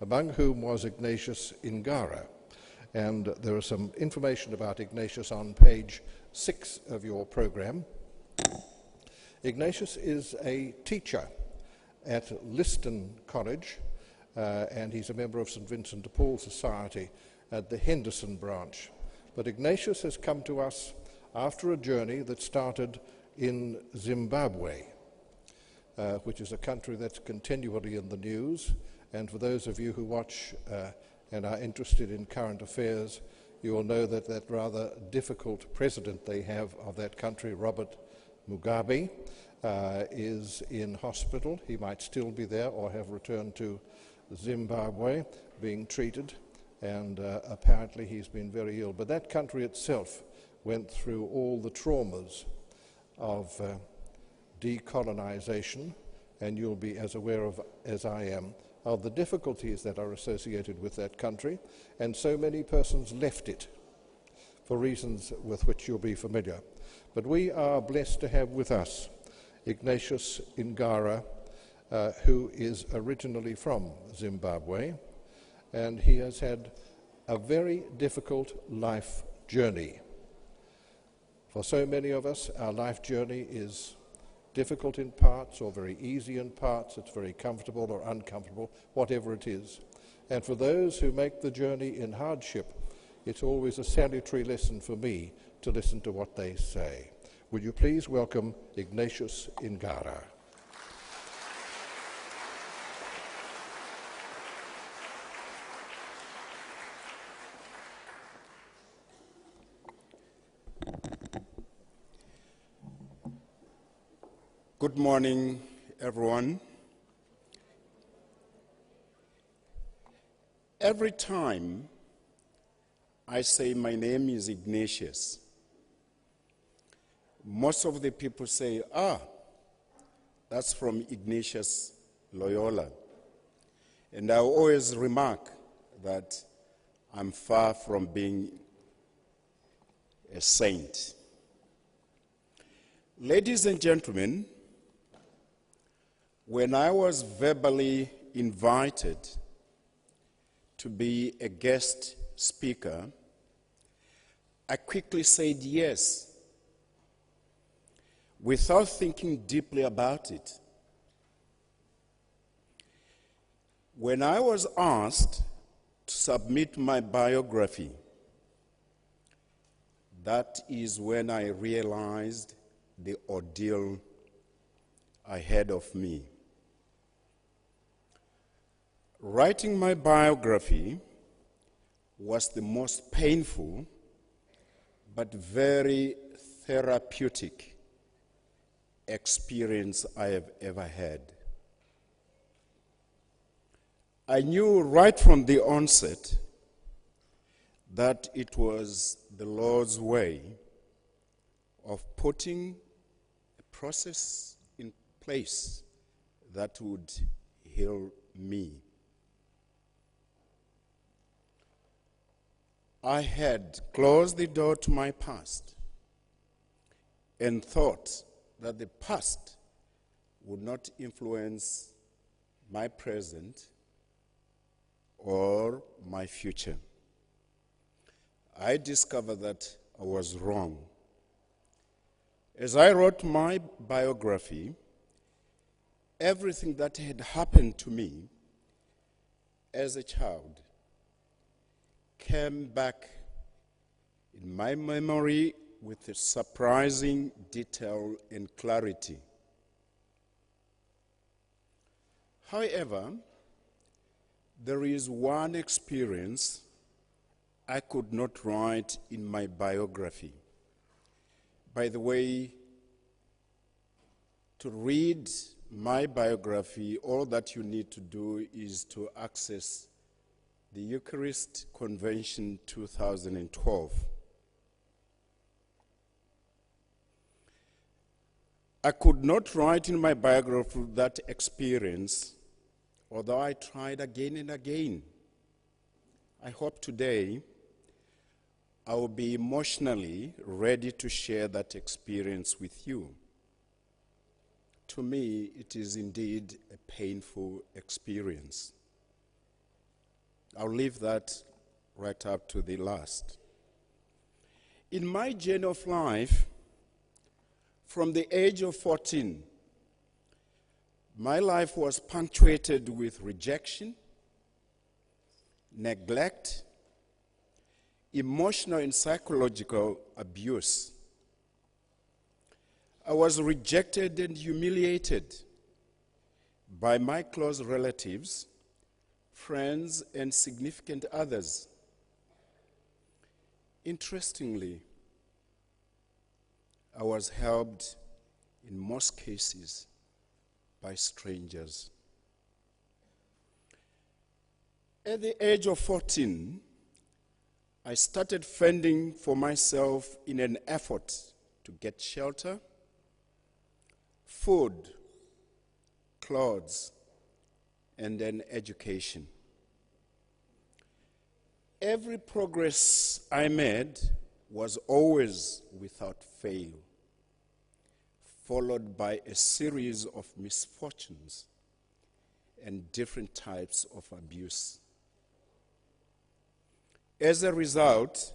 among whom was Ignatius Ngara. And there is some information about Ignatius on page 6 of your program. Ignatius is a teacher at Liston College, and he's a member of St. Vincent de Paul Society at the Henderson branch. But Ignatius has come to us after a journey that started in Zimbabwe, which is a country that's continually in the news. And for those of you who watch and are interested in current affairs, you will know that that rather difficult president they have of that country, Robert Mugabe, is in hospital. He might still be there or have returned to Zimbabwe being treated, and apparently he's been very ill. But that country itself went through all the traumas of decolonization, and you'll be as aware of as I am of the difficulties that are associated with that country, and so many persons left it for reasons with which you'll be familiar. But we are blessed to have with us Ignatius Ngara, who is originally from Zimbabwe, and he has had a very difficult life journey. For so many of us, our life journey is difficult in parts or very easy in parts. It's very comfortable or uncomfortable, whatever it is. And for those who make the journey in hardship, it's always a salutary lesson for me to listen to what they say. Would you please welcome Ignatius Ngara. Good morning, everyone. Every time I say my name is Ignatius, most of the people say, that's from Ignatius Loyola. And I always remark that I'm far from being a saint. Ladies and gentlemen, when I was verbally invited to be a guest speaker, I quickly said yes, without thinking deeply about it. When I was asked to submit my biography, that is when I realized the ordeal ahead of me. Writing my biography was the most painful but very therapeutic experience I have ever had. I knew right from the onset that it was the Lord's way of putting a process in place that would heal me. I had closed the door to my past and thought that the past would not influence my present or my future. I discovered that I was wrong. As I wrote my biography, everything that had happened to me as a child came back in my memory with a surprising detail and clarity. However, there is one experience I could not write in my biography. By the way, to read my biography, all that you need to do is to access the Eucharistic Convention 2012. I could not write in my biography that experience, although I tried again and again. I hope today I will be emotionally ready to share that experience with you. To me, it is indeed a painful experience. I'll leave that right up to the last. In my journey of life, from the age of 14, my life was punctuated with rejection, neglect, emotional and psychological abuse. I was rejected and humiliated by my close relatives, friends, and significant others. Interestingly, I was helped in most cases by strangers. At the age of 14, I started fending for myself in an effort to get shelter, food, clothes, and an education. Every progress I made was always without fail, followed by a series of misfortunes and different types of abuse. As a result,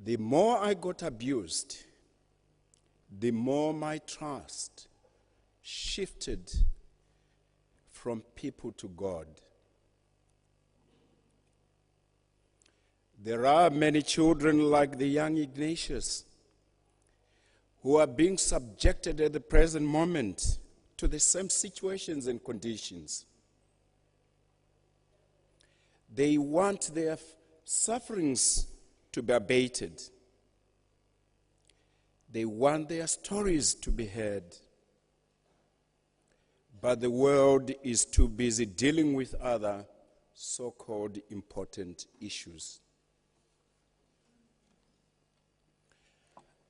the more I got abused, the more my trust shifted from people to God. There are many children like the young Ignatius who are being subjected at the present moment to the same situations and conditions. They want their sufferings to be abated. They want their stories to be heard. But the world is too busy dealing with other so-called important issues.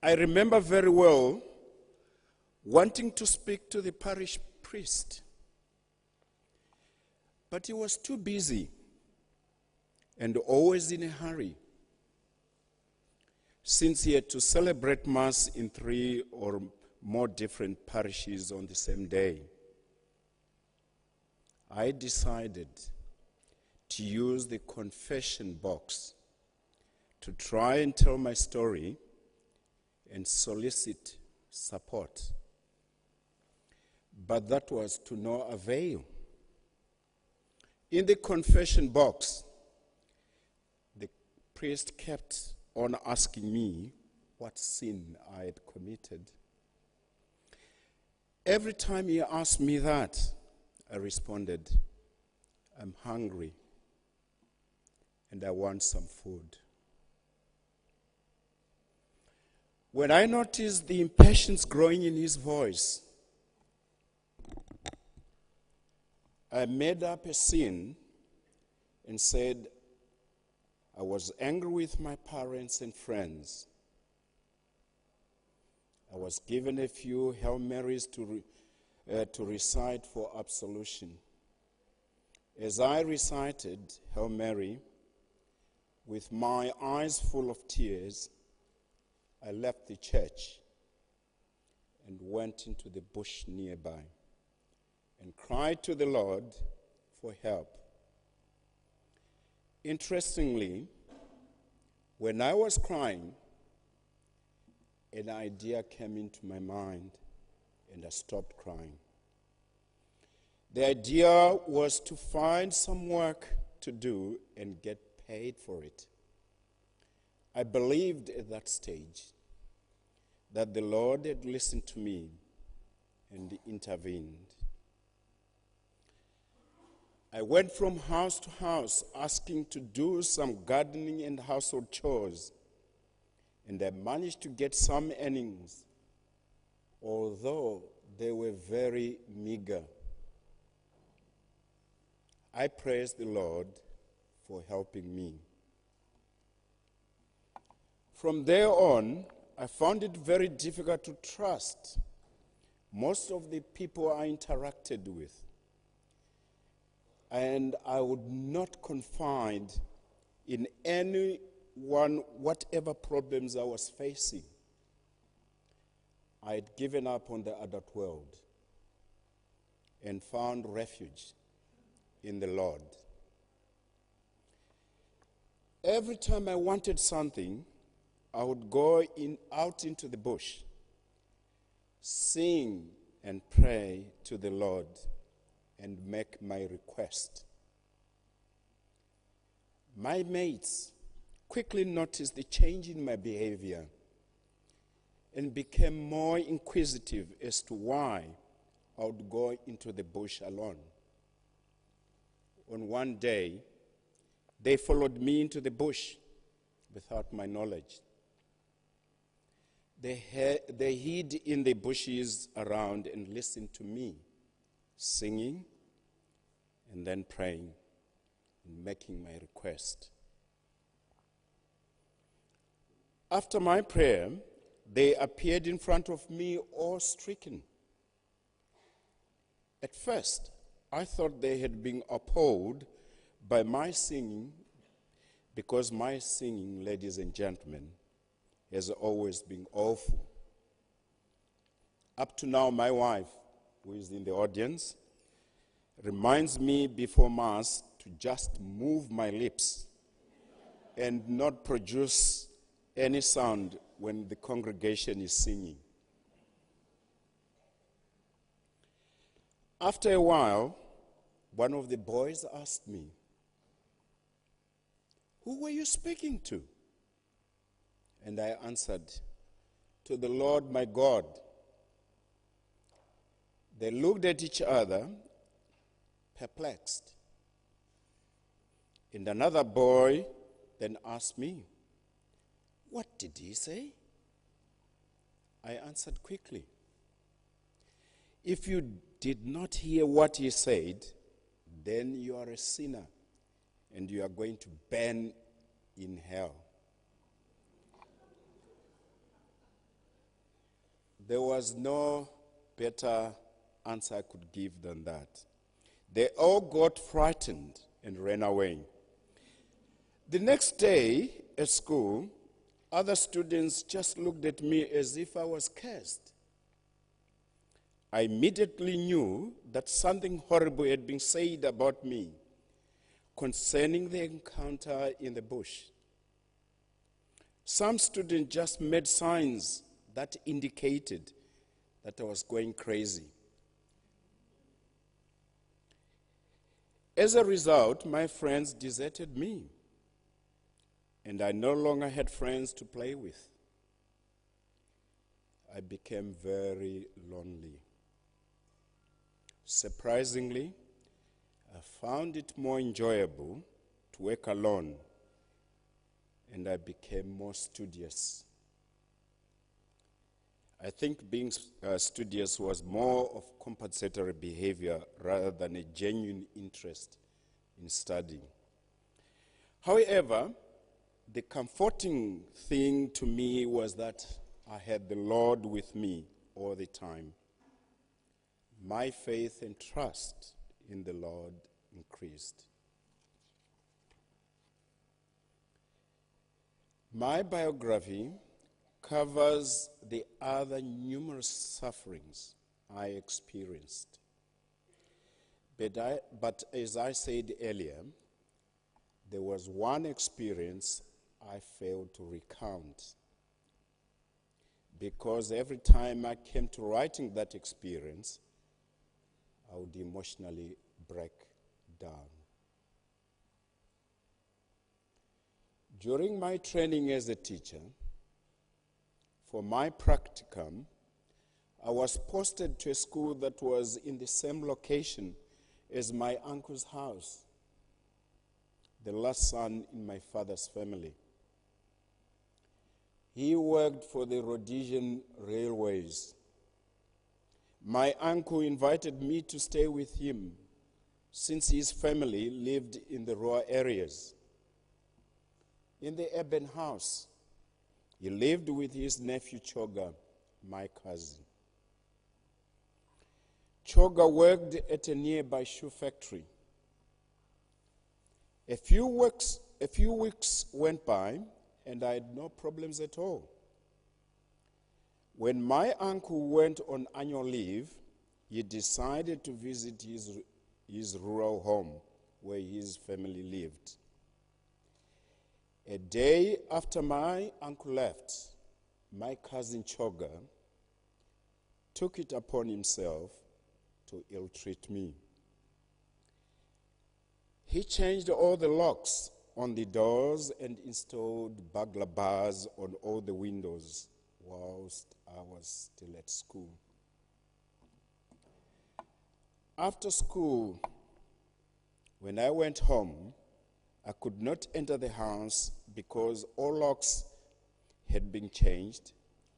I remember very well wanting to speak to the parish priest, but he was too busy and always in a hurry, since he had to celebrate Mass in 3 or more different parishes on the same day. I decided to use the confession box to try and tell my story and solicit support. But that was to no avail. In the confession box, the priest kept on asking me what sin I had committed. Every time he asked me that, I responded, "I'm hungry and I want some food." When I noticed the impatience growing in his voice, I made up a scene and said I was angry with my parents and friends. I was given a few Hail Marys to recite for absolution. As I recited Hail Mary, with my eyes full of tears, I left the church and went into the bush nearby and cried to the Lord for help. Interestingly, when I was crying, an idea came into my mind and I stopped crying. The idea was to find some work to do and get paid for it. I believed at that stage that the Lord had listened to me and intervened. I went from house to house asking to do some gardening and household chores, and I managed to get some earnings, although they were very meager. I praise the Lord for helping me. From there on, I found it very difficult to trust most of the people I interacted with. And I would not confide in anyone whatever problems I was facing. I had given up on the adult world and found refuge in the Lord. every time I wanted something, I would go out into the bush, sing and pray to the Lord, and make my request. My mates quickly noticed the change in my behavior and became more inquisitive as to why I would go into the bush alone. On one day, they followed me into the bush without my knowledge. They hid in the bushes around and listened to me, singing and then praying and making my request. After my prayer, they appeared in front of me awe-stricken. At first, I thought they had been appalled by my singing, because my singing, ladies and gentlemen, has always been awful. Up to now, my wife, who is in the audience, reminds me before Mass to just move my lips and not produce any sound when the congregation is singing. After a while, one of the boys asked me, "Who were you speaking to?" And I answered, "To the Lord my God." They looked at each other, perplexed. And another boy then asked me, "What did he say?" I answered quickly, "If you did not hear what he said, then you are a sinner and you are going to burn in hell." There was no better answer I could give than that. They all got frightened and ran away. The next day at school, other students just looked at me as if I was cursed. I immediately knew that something horrible had been said about me concerning the encounter in the bush. Some students just made signs that indicated that I was going crazy. As a result, my friends deserted me, and I no longer had friends to play with. I became very lonely. Surprisingly, I found it more enjoyable to work alone, and I became more studious. I think being studious was more of compensatory behavior rather than a genuine interest in studying. However, the comforting thing to me was that I had the Lord with me all the time. My faith and trust in the Lord increased. My biography covers the other numerous sufferings I experienced. But as I said earlier, there was one experience I failed to recount, because every time I came to writing that experience, I would emotionally break down. During my training as a teacher, for my practicum, I was posted to a school that was in the same location as my uncle's house, the last son in my father's family. He worked for the Rhodesian Railways. My uncle invited me to stay with him since his family lived in the rural areas. In the urban house, he lived with his nephew Choga, my cousin. Choga worked at a nearby shoe factory. A few weeks went by, and I had no problems at all. When my uncle went on annual leave, he decided to visit his rural home where his family lived. A day after my uncle left, my cousin Choga took it upon himself to ill-treat me. He changed all the locks on the doors and installed burglar bars on all the windows whilst I was still at school. After school, when I went home, I could not enter the house because all locks had been changed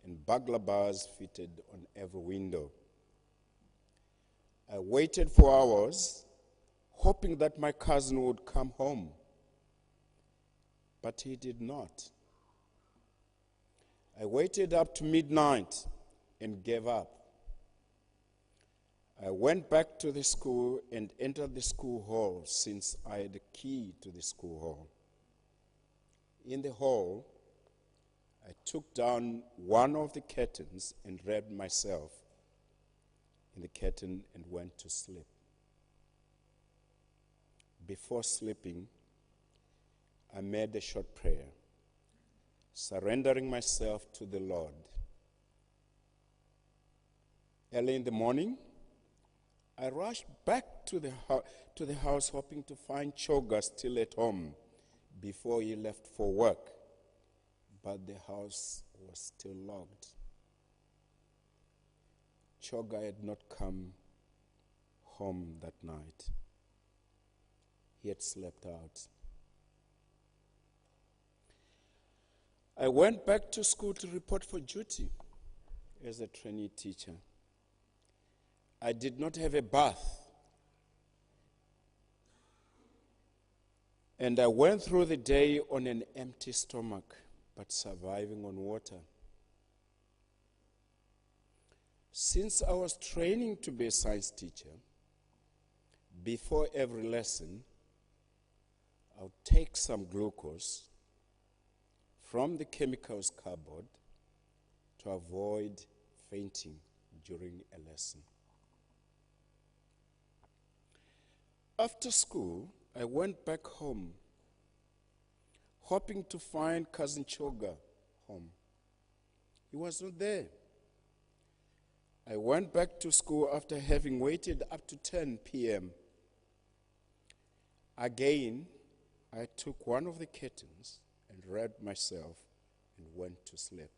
and burglar bars fitted on every window. I waited for hours, hoping that my cousin would come home, but he did not. I waited up to midnight and gave up. I went back to the school and entered the school hall since I had a key to the school hall. In the hall, I took down one of the curtains and wrapped myself in the curtain and went to sleep. Before sleeping, I made a short prayer, surrendering myself to the Lord. Early in the morning, I rushed back to the house hoping to find Choga still at home before he left for work, but the house was still locked. Choga had not come home that night. He had slept out. I went back to school to report for duty as a trainee teacher. I did not have a bath, and I went through the day on an empty stomach, but surviving on water. Since I was training to be a science teacher, before every lesson, I would take some glucose from the chemicals cupboard to avoid fainting during a lesson. After school, I went back home, hoping to find Cousin Choga home. He was not there. I went back to school after having waited up to 10 p.m. Again, I took one of the curtains and wrapped myself and went to sleep.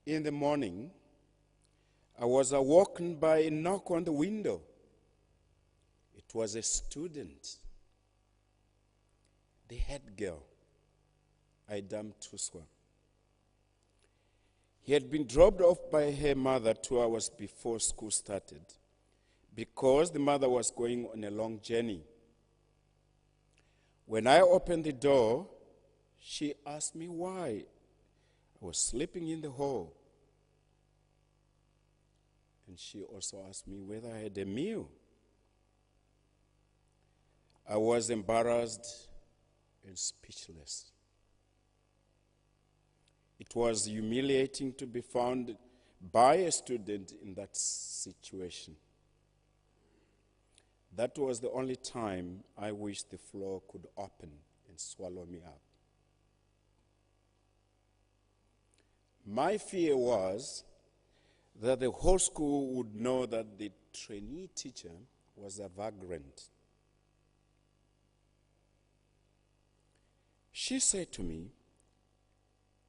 In the morning, I was awoken by a knock on the window. It was a student, the head girl, Idam Tuswa. He had been dropped off by her mother 2 hours before school started because the mother was going on a long journey. When I opened the door, she asked me why I was sleeping in the hall. And she also asked me whether I had a meal. I was embarrassed and speechless. It was humiliating to be found by a student in that situation. That was the only time I wished the floor could open and swallow me up. My fear was that the whole school would know that the trainee teacher was a vagrant. She said to me,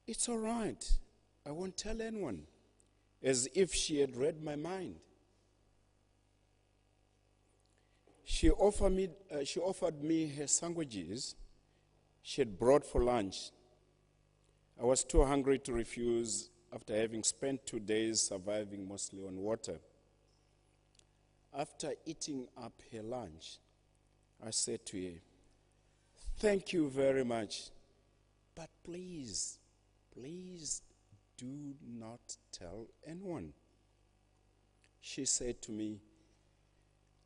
"It's all right, I won't tell anyone," as if she had read my mind. She offered me her sandwiches she had brought for lunch. I was too hungry to refuse after having spent 2 days surviving mostly on water. After eating up her lunch, I said to her, "Thank you very much, but please do not tell anyone." She said to me,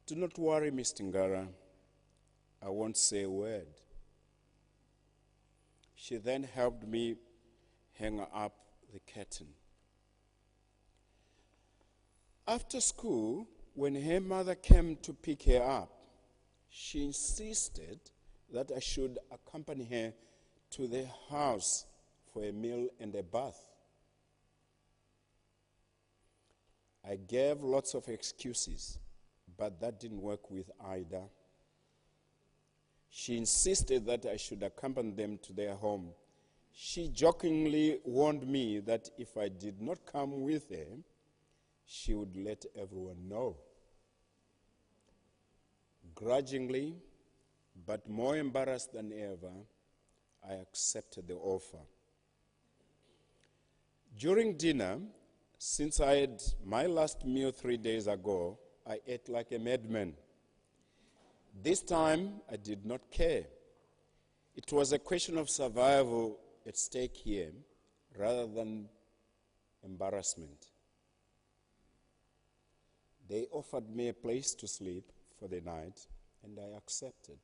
"Do not worry, Mr. Ngara, I won't say a word." She then helped me hang up the curtain. After school, when her mother came to pick her up, she insisted that I should accompany her to the house for a meal and a bath. I gave lots of excuses, but that didn't work with Ida. She insisted that I should accompany them to their home. She jokingly warned me that if I did not come with her, she would let everyone know. Grudgingly, but more embarrassed than ever, I accepted the offer. During dinner, since I had my last meal 3 days ago, I ate like a madman. This time, I did not care. It was a question of survival at stake here, rather than embarrassment. They offered me a place to sleep for the night, and I accepted.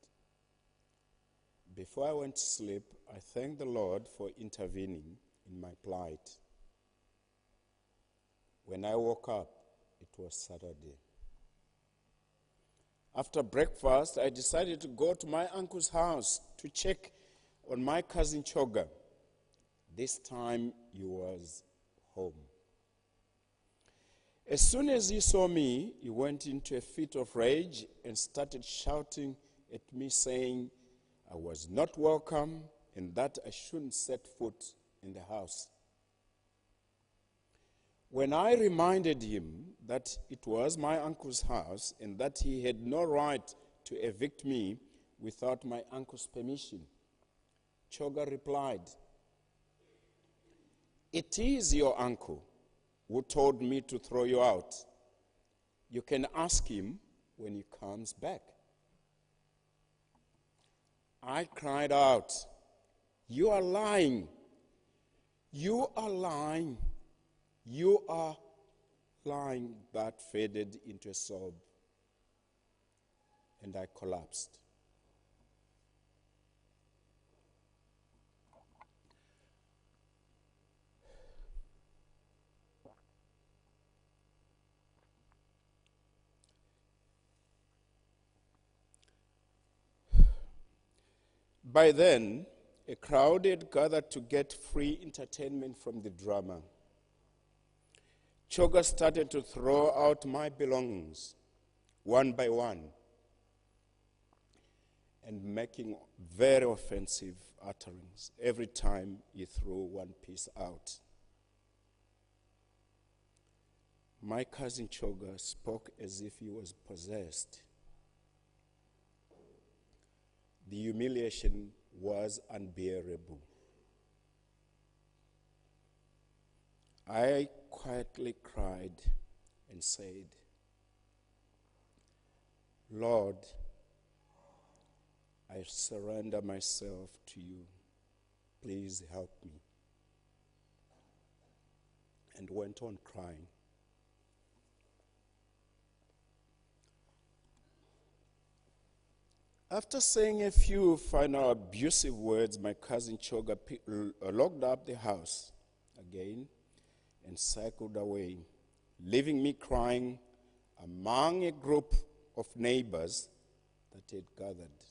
Before I went to sleep, I thanked the Lord for intervening in my plight. When I woke up, it was Saturday. After breakfast, I decided to go to my uncle's house to check on my cousin Choga. This time, he was home. As soon as he saw me, he went into a fit of rage and started shouting at me, saying I was not welcome and that I shouldn't set foot in the house. When I reminded him that it was my uncle's house and that he had no right to evict me without my uncle's permission, Choga replied, "It is your uncle who told me to throw you out. You can ask him when he comes back." I cried out, "You are lying. You are lying. You are lying." That faded into a sob, and I collapsed. By then, a crowd had gathered to get free entertainment from the drama. Choga started to throw out my belongings, one by one, and making very offensive utterings every time he threw one piece out. My cousin Choga spoke as if he was possessed. The humiliation was unbearable. I quietly cried and said, "Lord, I surrender myself to you. Please help me." And went on crying. After saying a few final abusive words, my cousin Choga locked up the house again and cycled away, leaving me crying among a group of neighbors that had gathered.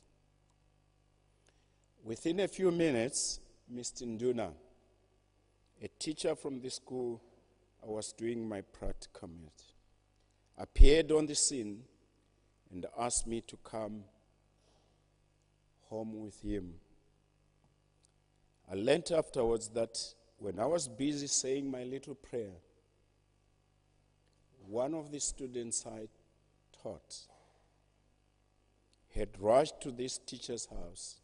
Within a few minutes, Mr. Nduna, a teacher from the school I was doing my practicum at, appeared on the scene and asked me to come home with him. I learned afterwards that when I was busy saying my little prayer, one of the students I taught had rushed to this teacher's house,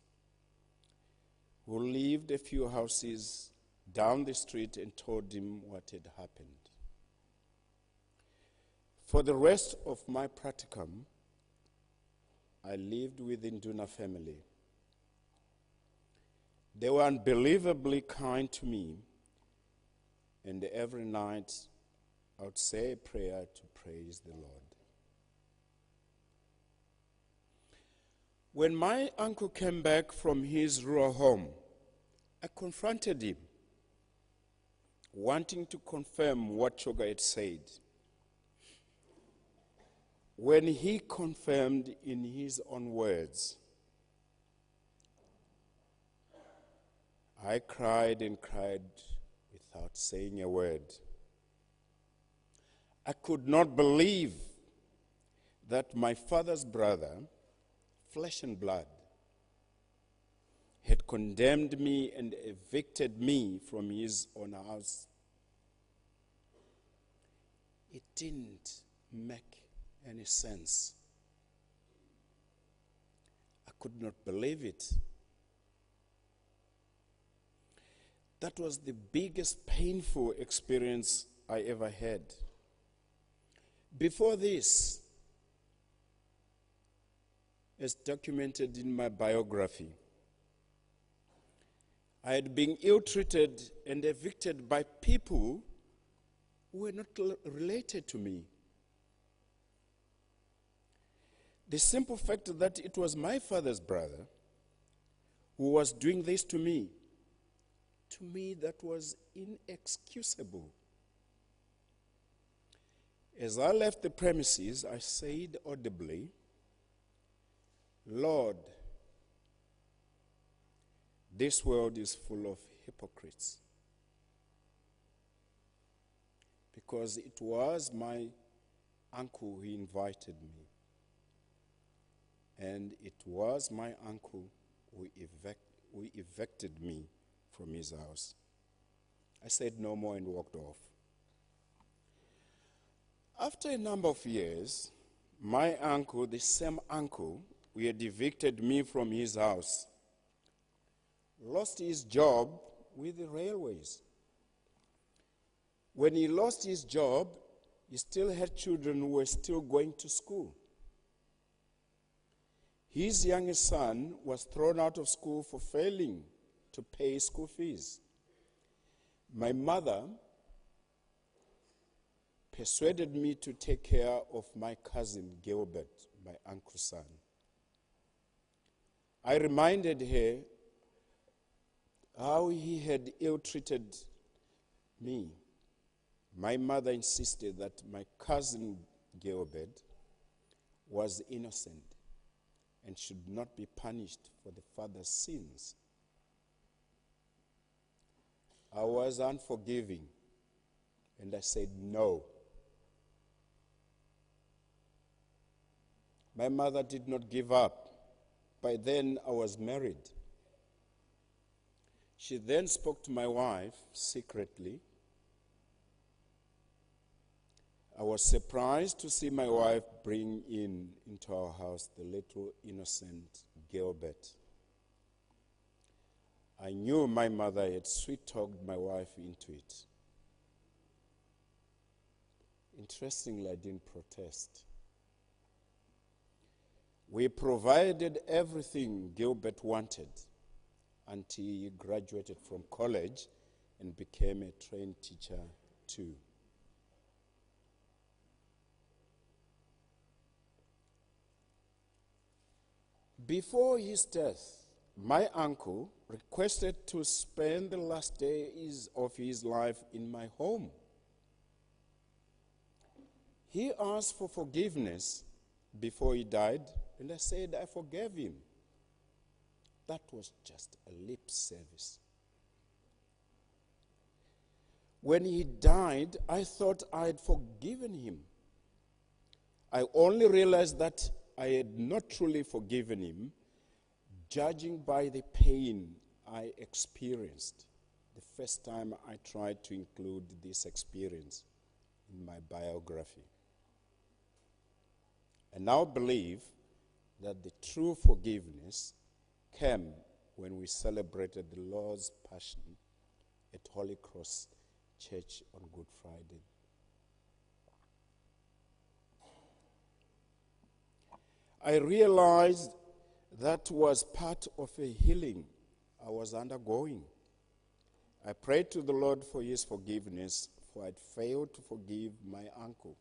who lived a few houses down the street, and told him what had happened. For the rest of my practicum, I lived with the Nduna family. They were unbelievably kind to me, and every night I would say a prayer to praise the Lord. When my uncle came back from his rural home, I confronted him, wanting to confirm what Choga had said. When he confirmed in his own words, I cried and cried without saying a word. I could not believe that my father's brother, flesh and blood, had condemned me and evicted me from his own house. It didn't make any sense. I could not believe it. That was the biggest painful experience I ever had. Before this, as documented in my biography, I had been ill-treated and evicted by people who were not related to me. The simple fact that it was my father's brother who was doing this to me that was inexcusable. As I left the premises, I said audibly, Lord, this world is full of hypocrites. Because it was my uncle who invited me. And it was my uncle who evicted me from his house. I said no more and walked off. After a number of years, my uncle, the same uncle who had evicted me from his house, lost his job with the railways. When he lost his job, he still had children who were still going to school. His youngest son was thrown out of school for failing to pay school fees. My mother persuaded me to take care of my cousin Gilbert, my uncle's son. I reminded her how he had ill-treated me. My mother insisted that my cousin Gilbert was innocent and should not be punished for the father's sins. I was unforgiving, and I said no. My mother did not give up. By then, I was married. She then spoke to my wife secretly. I was surprised to see my wife bring into our house the little innocent Gilbert. I knew my mother had sweet-talked my wife into it. Interestingly, I didn't protest. We provided everything Gilbert wanted until he graduated from college and became a trained teacher too. Before his death, my uncle requested to spend the last days of his life in my home. He asked for forgiveness before he died, and I said I forgave him. That was just a lip service. When he died, I thought I had forgiven him. I only realized that I had not truly forgiven him, judging by the pain I experienced the first time I tried to include this experience in my biography. I now believe that the true forgiveness came when we celebrated the Lord's Passion at Holy Cross Church on Good Friday. I realized that was part of a healing I was undergoing. I prayed to the Lord for his forgiveness, for I'd failed to forgive my uncle.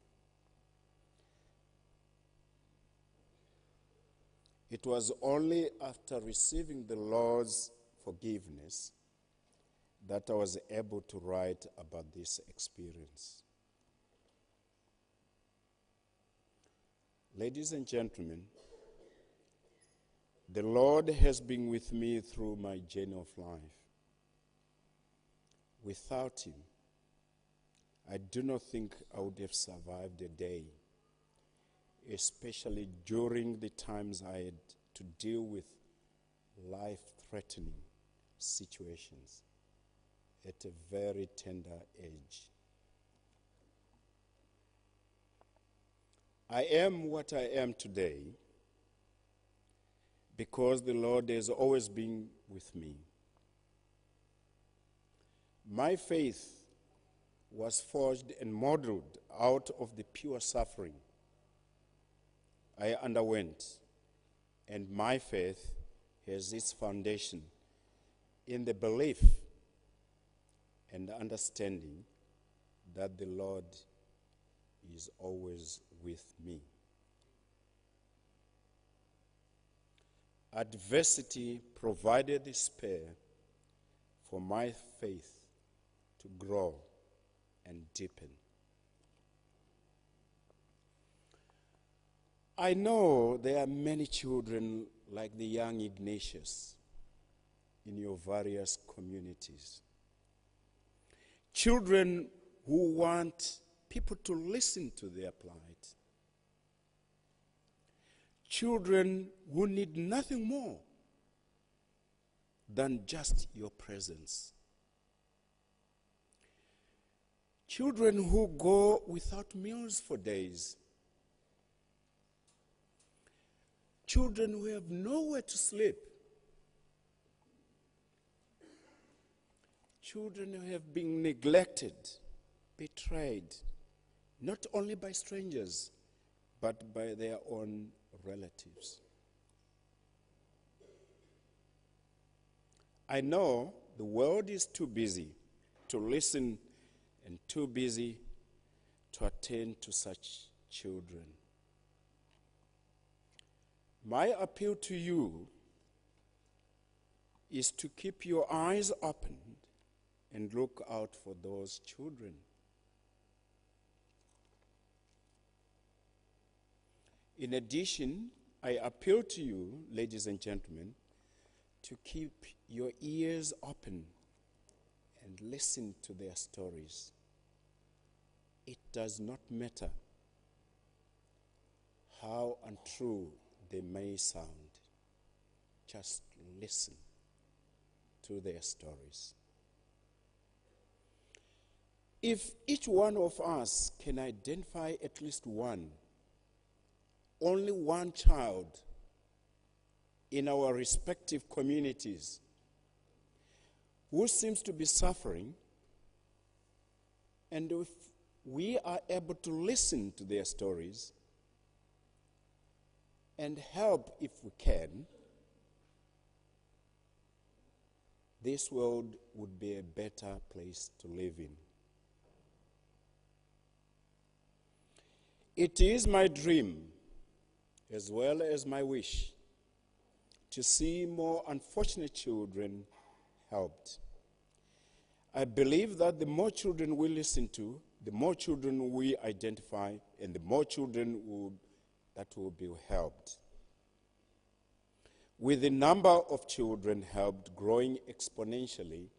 It was only after receiving the Lord's forgiveness that I was able to write about this experience. Ladies and gentlemen, the Lord has been with me through my journey of life. Without him, I do not think I would have survived a day, especially during the times I had to deal with life-threatening situations at a very tender age. I am what I am today because the Lord has always been with me. My faith was forged and modeled out of the pure suffering I underwent, and my faith has its foundation in the belief and understanding that the Lord is always with me. Adversity provided the spur for my faith to grow and deepen. I know there are many children like the young Ignatius in your various communities. Children who want people to listen to their plight. Children who need nothing more than just your presence. Children who go without meals for days. Children who have nowhere to sleep. Children who have been neglected, betrayed, not only by strangers, but by their own relatives. I know the world is too busy to listen and too busy to attend to such children. My appeal to you is to keep your eyes open and look out for those children. In addition, I appeal to you, ladies and gentlemen, to keep your ears open and listen to their stories. It does not matter how untrue they may sound. Just listen to their stories. If each one of us can identify at least one, only one child in our respective communities who seems to be suffering, and if we are able to listen to their stories and help if we can, this world would be a better place to live in. It is my dream, as well as my wish, to see more unfortunate children helped. I believe that the more children we listen to, the more children we identify, and the more children that will be helped. With the number of children helped growing exponentially,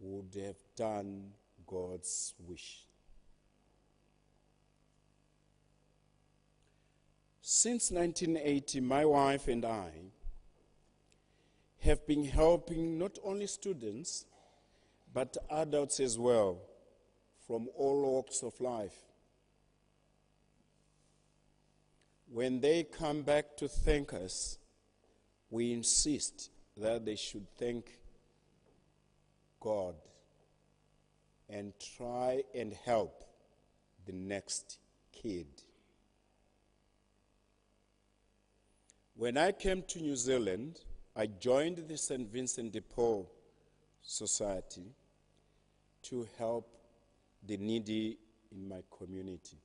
we would have done God's wish. Since 1980, my wife and I have been helping not only students, but adults as well, from all walks of life. When they come back to thank us, we insist that they should thank God and try and help the next kid. When I came to New Zealand, I joined the St. Vincent de Paul Society to help the needy in my community.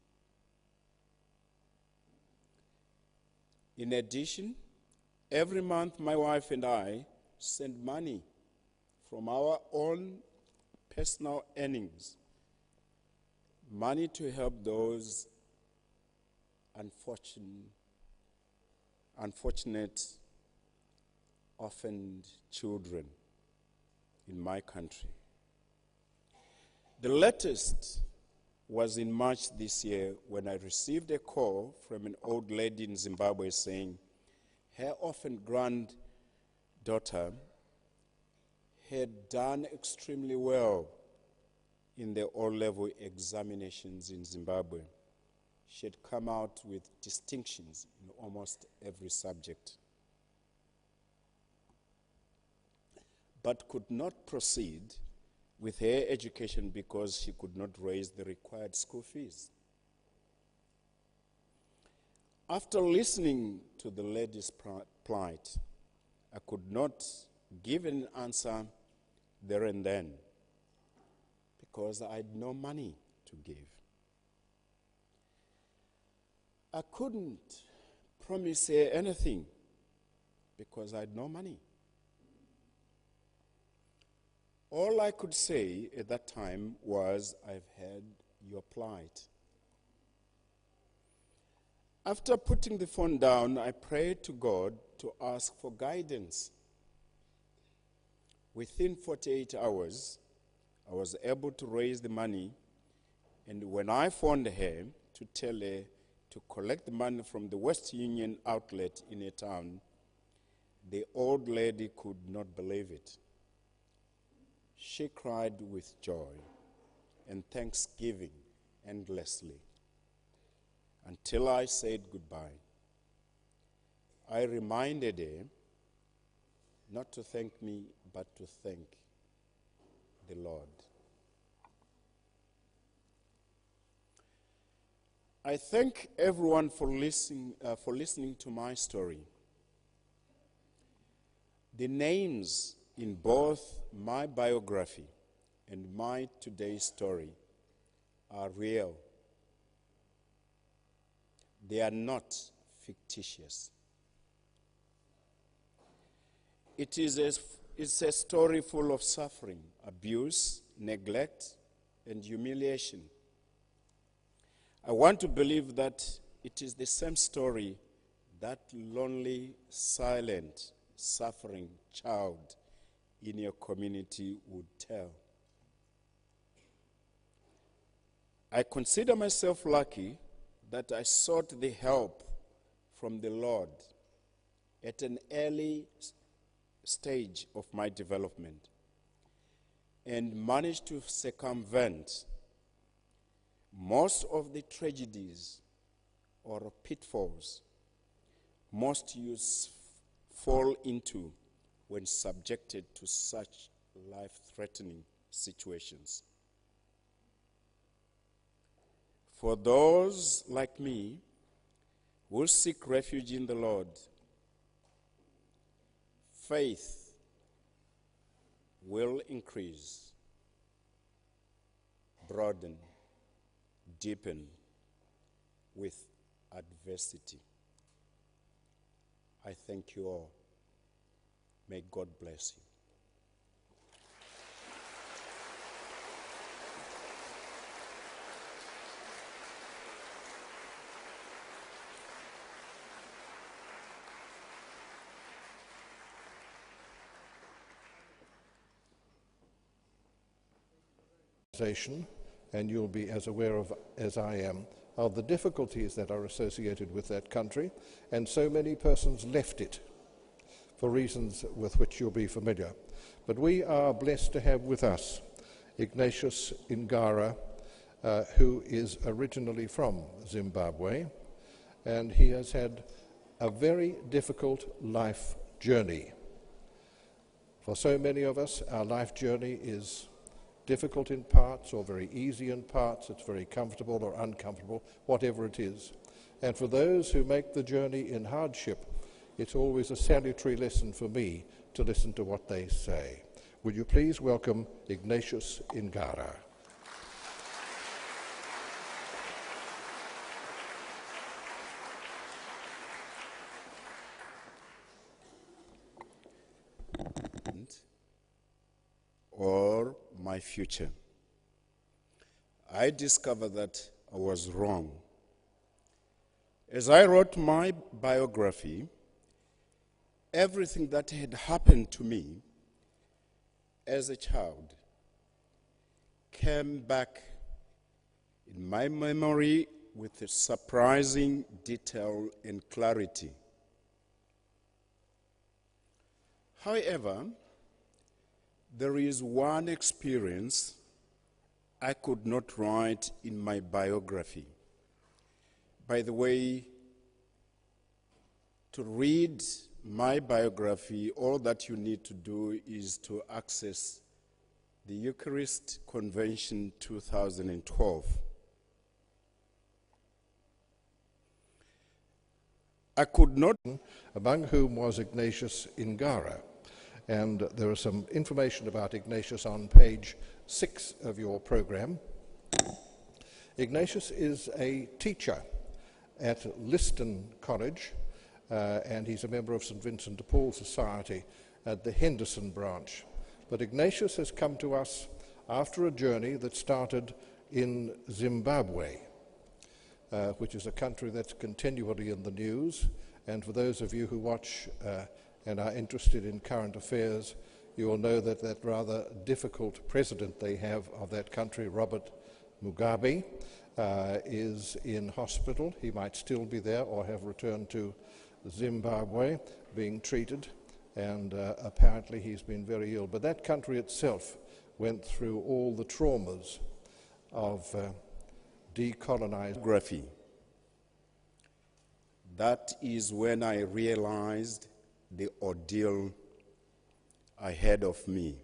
In addition, every month my wife and I send money from our own personal earnings, money to help those unfortunate orphaned children. in my country. The latest was in March this year when I received a call from an old lady in Zimbabwe saying her orphan granddaughter had done extremely well in the O-level examinations in Zimbabwe. She had come out with distinctions in almost every subject, but could not proceed with her education because she could not raise the required school fees. After listening to the lady's plight, I could not give an answer there and then because I had no money to give. I couldn't promise her anything because I had no money. All I could say at that time was, I've heard your plight. After putting the phone down, I prayed to God to ask for guidance. Within 48 hours, I was able to raise the money, and when I phoned her to tell her to collect the money from the West Union outlet in a town, the old lady could not believe it. She cried with joy and thanksgiving endlessly until I said goodbye. I reminded her not to thank me, but to thank the Lord. I thank everyone for listening to my story. The names in both my biography and my today's story are real. They are not fictitious. It's a story full of suffering, abuse, neglect, and humiliation. I want to believe that it is the same story that lonely, silent, suffering child in your community would tell. I consider myself lucky that I sought the help from the Lord at an early stage of my development and managed to circumvent most of the tragedies or pitfalls most youths fall into when subjected to such life-threatening situations. For those like me who seek refuge in the Lord, faith will increase, broaden, deepen with adversity. I thank you all. May God bless you. And you'll be as aware of as I am of the difficulties that are associated with that country, and so many persons left it for reasons with which you'll be familiar. But we are blessed to have with us Ignatius Ngara, who is originally from Zimbabwe, and he has had a very difficult life journey. For so many of us, our life journey is difficult in parts or very easy in parts. It's very comfortable or uncomfortable, whatever it is. And for those who make the journey in hardship, it's always a salutary lesson for me to listen to what they say. Would you please welcome Ignatius Ngara. Or my future. I discovered that I was wrong. As I wrote my biography, everything that had happened to me as a child came back in my memory with a surprising detail and clarity. However, there is one experience I could not write in my biography. By the way, to read my biography, all that you need to do is to access the Eucharistic Convention 2012. I could not, among whom was Ignatius Ngara. And there is some information about Ignatius on page 6 of your program. Ignatius is a teacher at Liston College, and he's a member of St. Vincent de Paul Society at the Henderson branch. But Ignatius has come to us after a journey that started in Zimbabwe, which is a country that's continually in the news. And for those of you who watch and are interested in current affairs, you will know that that rather difficult president they have of that country, Robert Mugabe, is in hospital. He might still be there or have returned to Zimbabwe being treated, and apparently he's been very ill. But that country itself went through all the traumas of decolonization. That is when I realized the ordeal ahead of me.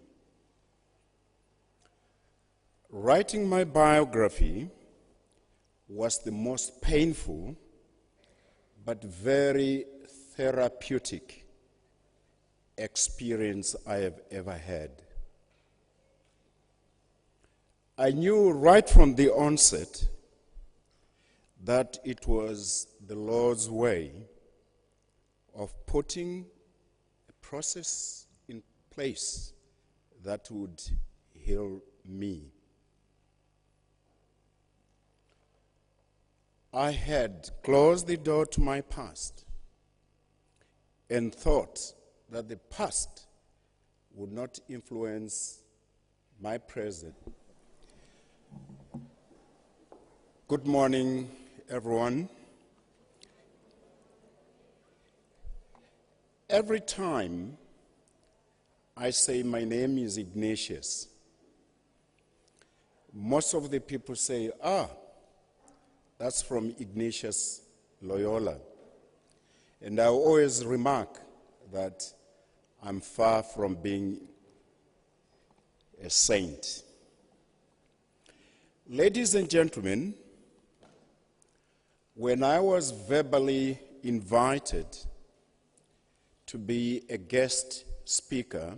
Writing my biography was the most painful but very therapeutic experience I have ever had. I knew right from the onset that it was the Lord's way of putting a process in place that would heal me. I had closed the door to my past and thought that the past would not influence my present. Good morning, everyone. Every time I say my name is Ignatius, most of the people say, that's from Ignatius Loyola. And I always remark that I'm far from being a saint. Ladies and gentlemen, when I was verbally invited to be a guest speaker,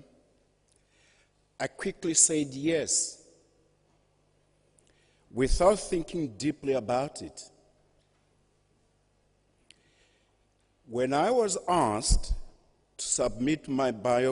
I quickly said yes, without thinking deeply about it. When I was asked to submit my biography,